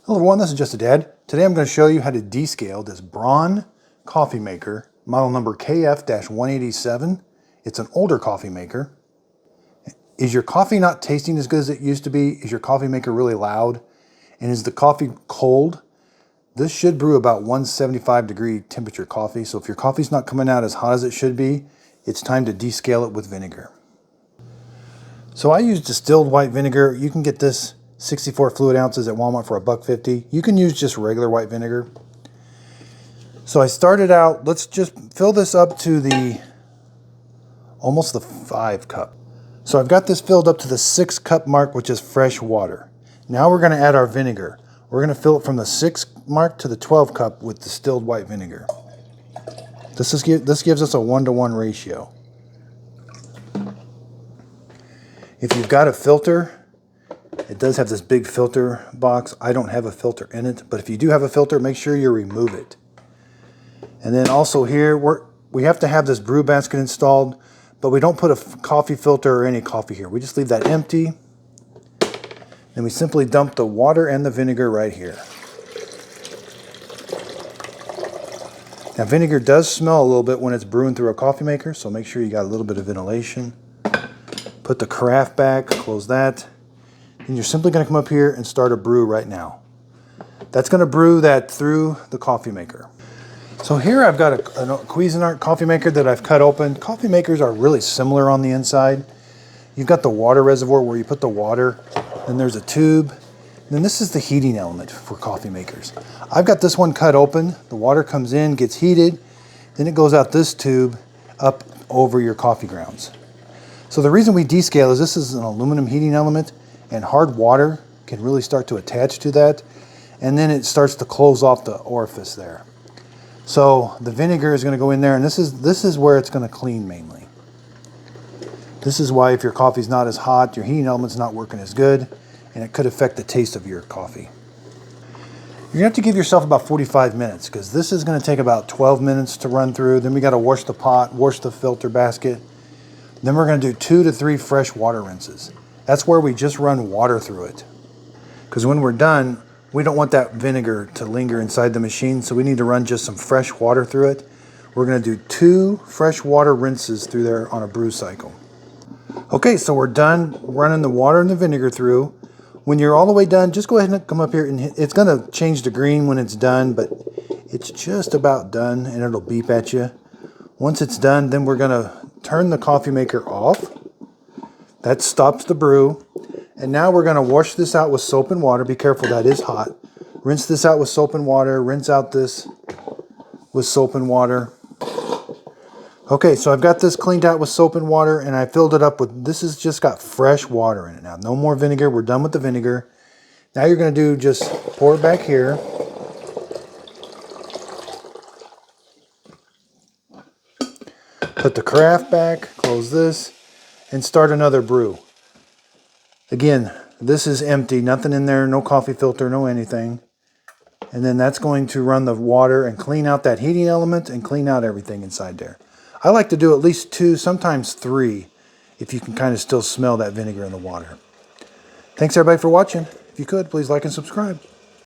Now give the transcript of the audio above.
Hello everyone, this is Just a Dad. Today I'm going to show you how to descale this Braun coffee maker, model number KF187. It's an older coffee maker. Is your coffee not tasting as good as it used to be? Is your coffee maker really loud? And is the coffee cold? This should brew about 175 degree temperature coffee. So if your coffee's not coming out as hot as it should be, it's time to descale it with vinegar. So I use distilled white vinegar. You can get this 64 fluid ounces at Walmart for $1.50. You can use just regular white vinegar. So I started out, let's just fill this up to almost the 5 cup. So I've got this filled up to the 6 cup mark, which is fresh water. Now we're going to add our vinegar. We're going to fill it from the 6 mark to the 12 cup with distilled white vinegar. This gives us a 1-to-1 ratio. If you've got a filter, it does have this big filter box. I don't have a filter in it, but if you do have a filter, make sure you remove it. And then also here, we have to have this brew basket installed, but we don't put a coffee filter or any coffee here. We just leave that empty. Then we simply dump the water and the vinegar right here. Now vinegar does smell a little bit when it's brewing through a coffee maker, so make sure you got a little bit of ventilation. Put the carafe back, close that. And you're simply going to come up here and start a brew right now. That's going to brew that through the coffee maker. So here I've got a Cuisinart coffee maker that I've cut open. Coffee makers are really similar on the inside. You've got the water reservoir where you put the water, then there's a tube, and then this is the heating element for coffee makers. I've got this one cut open. The water comes in, gets heated, then it goes out this tube up over your coffee grounds. So the reason we descale is this is an aluminum heating element, and hard water can really start to attach to that, and then it starts to close off the orifice there. So the vinegar is going to go in there, and this is where it's going to clean mainly. This is why if your coffee's not as hot, your heating element's not working as good, and it could affect the taste of your coffee. You're going to have to give yourself about 45 minutes because this is going to take about 12 minutes to run through. Then we got to wash the pot, wash the filter basket. Then we're going to do 2 to 3 fresh water rinses. That's where we just run water through it. Because when we're done, we don't want that vinegar to linger inside the machine, so we need to run just some fresh water through it. We're going to do 2 fresh water rinses through there on a brew cycle. Okay, so we're done running the water and the vinegar through. When you're all the way done, just go ahead and come up here and it's going to change to green when it's done, but it's just about done and it'll beep at you. Once it's done, then we're going to turn the coffee maker off. That stops the brew. And now we're going to wash this out with soap and water. Be careful, that is hot. Rinse this out with soap and water. Rinse out this with soap and water. Okay, so I've got this cleaned out with soap and water, and I filled it up with, this has just got fresh water in it now. No more vinegar. We're done with the vinegar. Now you're going to do just pour it back here. Put the carafe back, close this, and start another brew. Again, this is empty, nothing in there, no coffee filter, no anything. And then that's going to run the water and clean out that heating element and clean out everything inside there. I like to do at least 2, sometimes 3, if you can kind of still smell that vinegar in the water. Thanks everybody for watching. If you could, please like and subscribe.